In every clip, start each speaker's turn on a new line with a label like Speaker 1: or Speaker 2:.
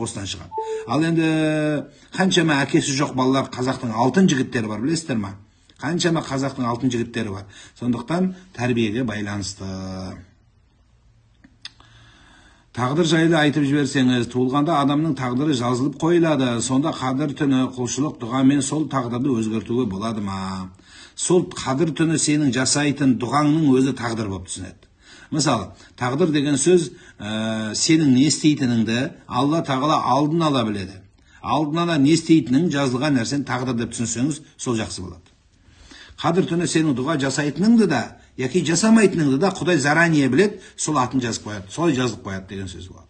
Speaker 1: осыдан шығады. Ал енді қаншама әкесі жоқ балалар қазақтың алтын жігіттері бар, білесіздер ма? Қаншама қазақтың алтын жігіттері бар. Сондықтан тәрбиеге байланысты. Тағдыр жайлы айтып жіберсеңіз, туылғанда адамның тағдыры жазылып қойылады. Сонда қадір түні құлшылық дұғамен сол тағдырды өзгертуге болады ма? Сол қадір түні сенің жасайтын дұғаңның өзі тағдыр болып түсінеді. Мысалы, тағдыр деген сөз сенің не істейтініңді Алла тағала алдын ала біледі. Алдын ала не істейтінің жазылған нәрсені тағдыр деп түсінсеңіз, сол жақсы болады. Қадір түні сенің дұға жасайтыныңды да, яки жасамайтыныңды да Құдай зарание біледі, сол атын жазып қояды, солай жазылып қояды деген сөз болады.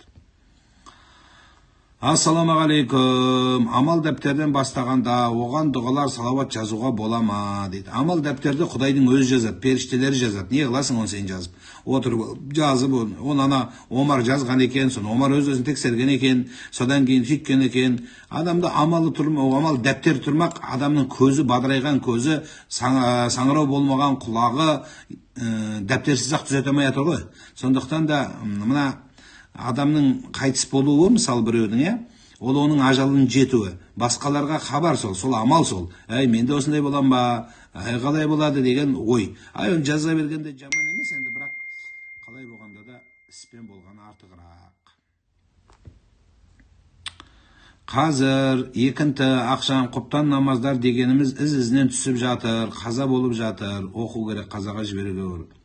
Speaker 1: Ассаламағалейкум. Амал дәптерден бастағанда оған дұғалар салауат жазуға бола ма дейді. Амал дәптерді Құдайдың өзі жазады, періштелері жазады. Не қыласың оны сен жазып? Отырып жазып, оны ана Омар жазған екен, соны Омар өз-өзін тексерген екен, содан кейін сөйткен екен. Адамда амал дәптер тұрмақ, адамның көзі, бадырайған көзі, саңырау болмаған құлағы дәптерсіз-ақ түзете алмай жатыр ғой. Сондықтан да мына адамның қайтыс болуы, мысалы біреудің, ол оның ажалының жетуі. Басқаларға хабар сол амал сол. Менде осындай болам ба, қалай болады деген ой. Оны жаза бергенде жаман емес, енді бірақ қалай болғанда да іспен болғаны артығырақ. Қазір екінті ақшам құптан намаздар дегеніміз із-ізінен түсіп жатыр, қаза болып жатыр, оқу керек, қазаға жіберуге керек.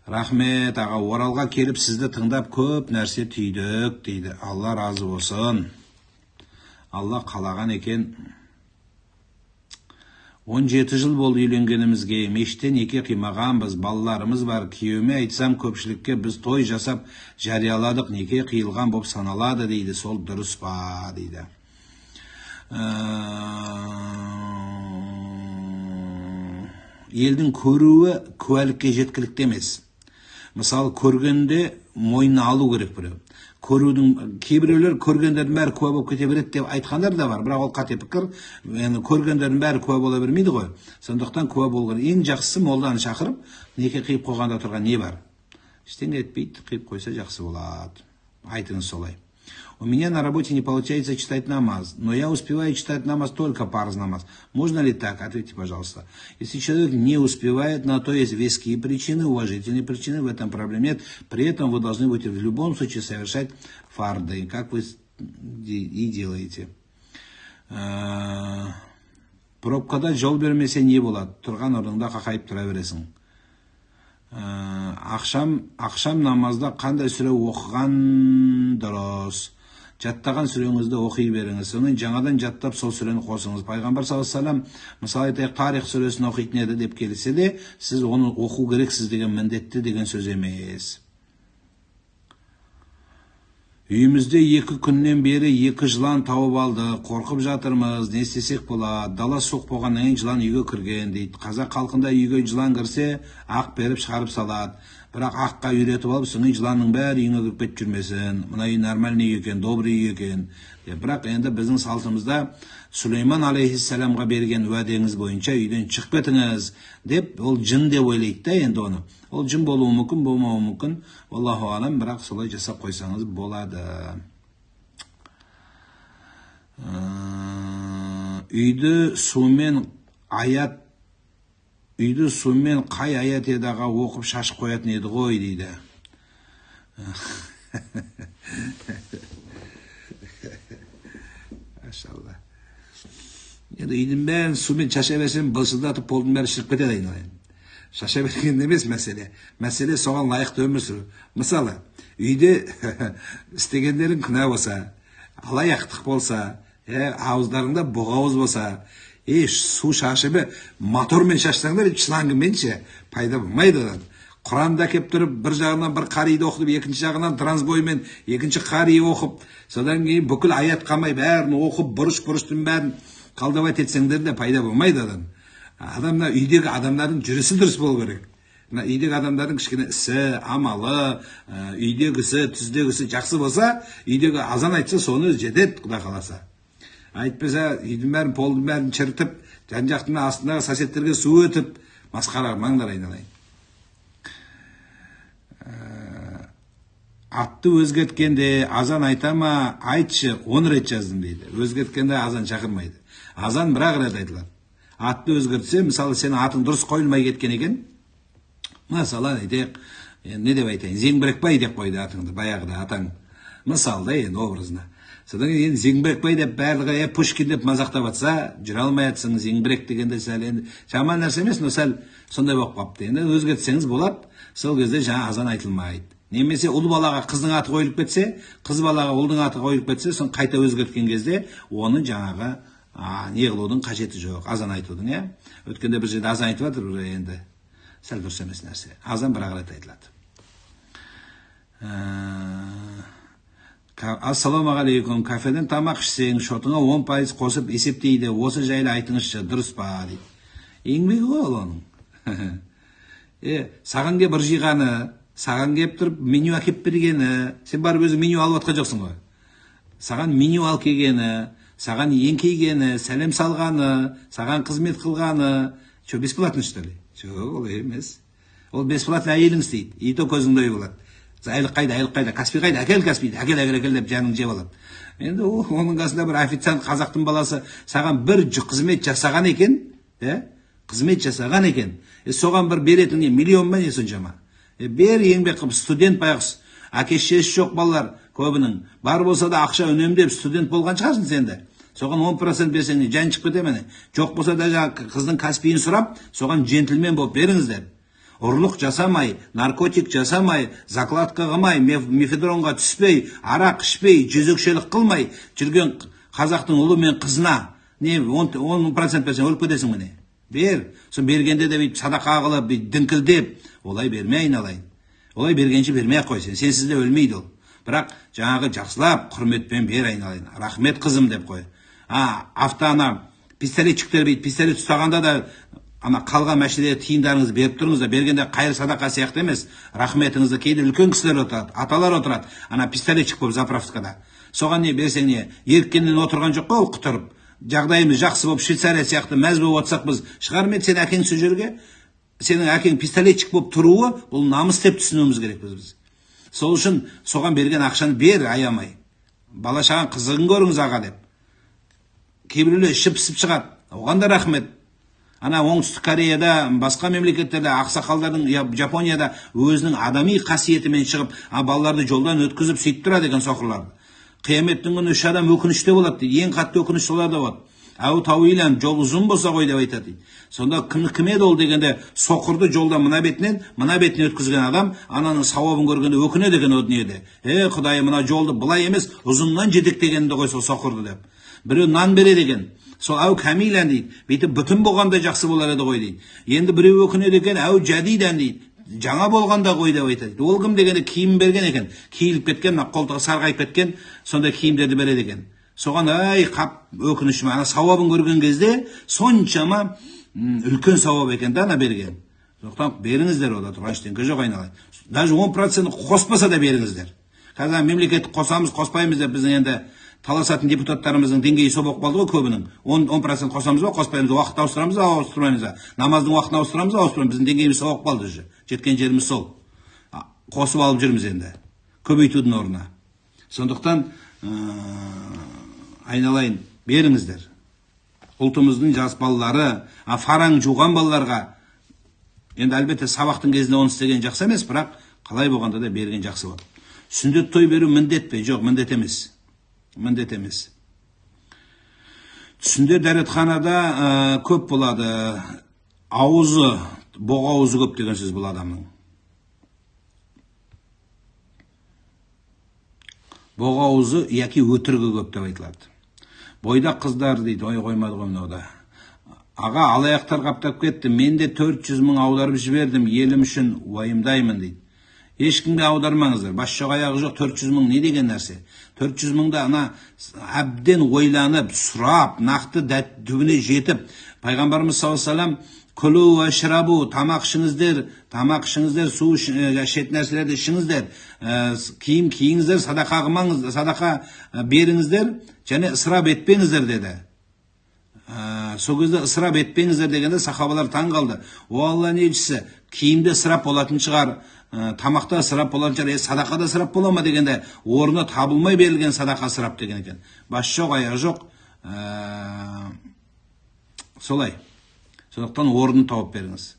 Speaker 1: Рахмет аға, Оралға келіп сізді тыңдап көп нәрсе түйдік дейді. Алла разы болсын. Алла қалаған екен. 17 жыл болды үйленгенімізге, мешіттен неке қимағанбыз, балаларымыз бар. Күйеуіме айтсам көпшілікке біз той жасап жарияладық, неке қиылған болып саналады дейді. Сол дұрыс па дейді. Елдің көруі куәлікке жеткілікті емес. Мысалы, көргенде мойнына алу керек біреу. Кейбіреулер көргендердің бәрі куә болып кете береді деп айтқандар да бар, бірақ ол қате пікір. Көргендердің бәрі куә бола бермейді ғой. Сондықтан куә болған. Ең жақсысы молданы шақырып, неке қиып қойғанда тұрған не бар? Ештеңе етпейді, қиып қойса жақсы болады. Айтыңыз солай. У меня на работе не получается читать намаз, но я успеваю читать намаз только парз намаз. Можно ли так? Ответьте, пожалуйста. Если человек не успевает, на то есть веские причины, уважительные причины, в этом проблем нет. При этом вы должны будете в любом случае совершать фарды, как вы и делаете. Пробкада жол бермесе не болады? Тұрған орныңда қақайып тұра бересің. Ақшам намазда қандай сүре оқыған дұрыс? Жаттаған сүреңізді оқи беріңіз. Соны жаңадан жаттап сол сүрені қосыңыз. Пайғамбар саллаллаху алейхи ва саллям, мысалы айтайық, тарих сүресін оқитын еді деп келсе де, сіз оны оқу керексіз деген міндетті деген сөз емес. Үйімізде 2 күннен бері 2 жылан тауып алды. Қорқып жатырмыз, не істесек болады? Дала суық болғаннан кейін жылан үйге кірген дейді. Қазақ халқында үйге жылан кірсе, ақ беріп шығарып салады. Бірақ аққа үйретіп алып, соңы жыланның бәрі үйіңе кіріп кетіп жүрмесін. Мына үй нормальный үй екен, добрый үй екен. Бірақ енді біздің салтымызда Сулейман алейхиссаламға берген уәдеңіз бойынша үйден шығып кетіңіз деп, ол жын деп ойлайды да енді оны. Ол жын болуы мүмкін, болмауы мүмкін. Аллаху алам, бірақ солай жасап қойсаңыз болады. Үйді сумен қай аят едаға оқып шашып қоятын еді ғой дейді. Машалла. Енді үйдің бәрін сумен шаша берсем, былшылдатып полдың бәрі шіріп кетеді айналайын. Шаша берген емес мәселе. Мәселе соған лайықты өмір сүру. Мысалы, үйде істегендерің күнә болса, алаяқтық болса, ауыздарыңда бұғауыз болса, су шашыбы мотормен шашсаңдар, шлангыменше пайда болмайды. Құранды әкеп тұрып, бір жағынан бір қариды оқып, екінші жағынан трансбоймен екінші қари оқып, содан кейін бүкіл аят қалмай бәрін оқып, бұрыш-бұрыштың бәрін қалдабайт етсеңдер де пайда болмайды. Үйдегі адамдардың жүрісі дұрыс болу керек. Үйдегі адамдардың кішкене ісі, амалы, үйдегісі, түздегісі жақсы болса, үйдегі азан айтса, соны жетеді, Құда қаласа. Айтпаса, үйдің бәрін, полдың бәрін чыртып, жан-жақтың астындағы соседтерге су өтіп, масқара маңдар айналайын. Атты өзгерткенде азан айтама, айтшы, 10 рет жаздым дейді. Өзгерткенде азан шақырмайды. Азан бір рет айтылады. Атты өзгертсе, мысалы сен атың дұрыс қойылмай кеткен екен, мысалы айтайық, не деп айтайын, Зеңбірекбай деп қойды атыңды, баяғыда атаң. Мысалда енді образына. Содан кейін Зеңбірекбай деп барлығы Пушкин деп мазақтап атса, жүре алмай атсың, Зеңбірек дегенде сәл енді жаман нәрсе емес, но сәл сондай болып қапты. Енді өзгертсеңіз болады, сол кезде жаңа азан айтылмайды. Немесе ұл балаға қыздың аты қойылып кетсе, қыз балаға ұлдың аты қойылып кетсе, соны қайта өзгерткен кезде оны жаңағы не қылудың қажеті жоқ, азан айтудың, иә. Өткенде бір жерде азан айтып жатыр, енді сәл дұрыс емес нәрсе. Азан бір рет айтылады. Ассалаумағалейкум, кафеден тамақ ішсең, шотыңа 10% қосып есептейді, осы жайлы айтыңызшы, дұрыс па дейді. Еңбегі ғой ол оның. Саған кеп бір жиғаны, саған кеп тұрып меню әкеп бергені, сен барып өзі меню алып атқан жоқсың ғой. Саған меню ал келгені, саған еңкейгені, сәлем салғаны, саған қызмет қылғаны, что, бесплатно что ли? Жоқ, ол емес. Ол бесплатно әйелің істейді, и то көзіңді ой болады. Айлық қайда, Каспий қайда, әкел Каспийді, әкел деп жаның жеп алады. Енді оның қасында бір официант қазақтың баласы саған бір қызмет жасаған екен, қызмет жасаған екен. Соған бір беретін не, миллион ба не соншама. Бер еңбек қылып, студент байғыз, әке-шешесі жоқ балалар көбінің. Бар болса да ақша үнемдеп студент болған шығарсың сенде. Соған 10% берсең жан шығып кете мені. Жоқ болса да қыздың Каспийін сұрап, соған джентльмен болып беріңіздер. Ұрлық жасамай, наркотик жасамай, закладқа қылмай, мефедронға түспей, арақ ішпей, жезөкшелік қылмай жүрген қазақтың ұлы мен қызына не 10% берсең өліп кетесің міне. Бер. Сон бергенде де садақа қылып, діңкілдеп, олай бермей айналайын. Олай бергенше бермей қойсын. Сенсіз де өлмейді ол. Бірақ жаңағы жақсылап, құрметпен бер айналайын. Рахмет қызым деп қой. Автоана пистолетчиктер бейді, пистолет ұстағанда да қалған мәшінеде тиындарыңызды беріп тұрыңыздар. Бергенде қайыр садақа сияқты емес. Рахметіңізді кейде үлкен кісілер отырады, аталар отырады. Пистолетчик болып заправкада. Соған не берсең не, еріккеннен отырған жоқ қой ол құтырып. Жағдайымыз жақсы болып Швейцария сияқты мәз болып отырсақ біз шығармайды сен әкең сол жерге. Сенің әкең пистолетчик болып тұруы, бұл намыс деп түсінуіміз керек біз. Сол үшін соған берген ақшаны бер, аямай. Бала шаған қызығын көріңіз аға деп. Кейбіреулер ішіп шығады. Оған да рахмет. Оңтүстік Кореяда, басқа мемлекеттерде ақсақалдардың, Жапонияда өзінің адами қасиетімен шығып, балаларды жолдан өткізіп сөйтіп тұрады екен соқырларды. Қияметтің күні 3 адам өкініште болады дейді. Ең қатты өкініш соларда болады. Әу тауилан, жол ұзын болса ғой деп айтады дейді. Сонда кім еді ол дегенде соқырды жолдан мына бетіне өткізген адам, ананың сауабын көргенде өкінеді екен о дүниеде. Құдай, мына жолды былай емес, ұзыннан жетектегенді ғой сол соқырды деп. Біреу нан береді екен. Сол әу кәмилән дейді. Бейтіп бүтін болғанда жақсы болар еді ғой дейді. Енді біреу өкінеді екен, әу жадидан дейді. Жаңа болғанда ғой деп айтады. Ол кім дегенде киім берген екен. Киіліп кеткен, қолтығы сарғайып кеткен, сонда киімдерді береді екен. Соған қап өкінішім, сауабын көрген кезде соншама үлкен сауап екен да берген. Соқтан беріңіздер ода тұрған ештеңке жоқ айналайын. Даже 10% қоспаса да беріңіздер. Қазір мемлекет қосамыз, қоспаймыз деп біздің енді таласатын депутаттарымыздың деңгейі сол болып қалды ғой көбінің. 10% қосамыз ба, қоспаймыз, уақытты ауыстырамыз, ауыстырмаймыз. Намаздың уақытын ауыстырамыз, ауыстырмаймыз. Біздің деңгейіміз сол болып қалды уже. Жеткен жеріміз сол. Қосып алып жүрміз енді. Көбейтудің орнына. Сондықтан айналайын, беріңіздер. Ұлтымыздың жас балалары, фараң жуған балаларға, енді әлбетте сабақтың кезінде оны істеген жақсы емес, бірақ қалай болғанда да берген жақсы болады. Сүндет той беру міндет пе? Жоқ, міндет емес. Міндет емес. Түсінде дәретханада көп болады. Ауызы, боқ ауызы көп деген сөз бұл адамның. Боқ ауызы яки өтірігі көп деп айтылады. Бойдақ қыздар дейді, ой қоймады ғой мынау да. Аға, алаяқтар қаптап кетті, мен де 400 мың аударып жібердім, елім үшін уайымдаймын дейді. Ешкімге аудармаңыздар. Бас жоқ аяғы жоқ 400 мың не деген нәрсе? 400 мыңда әбден ойланып, сұрап, нақты түбіне жетіп, Пайғамбарымыз саллаллаху алейхи күлу ва шрабу, тамақ ішіңіздер, су ішетін нәрселерді ішіңіздер, киім киіңіздер, садақа қылмаңыз, садақа беріңіздер, және ысырап етпеңіздер деді. Сол кезде ысырап етпеңіздер дегенде сахабалар таң қалды. О Алла елшісі, киімде ысырап болатын шығар, тамақта ысырап болған шығар, садақада ысырап бола ма дегенде, орны табылмай берілген садақа ысырап деген екен. Бас жоқ, аяқ жоқ. Солай. Сондықтан орнын тауып беріңіз.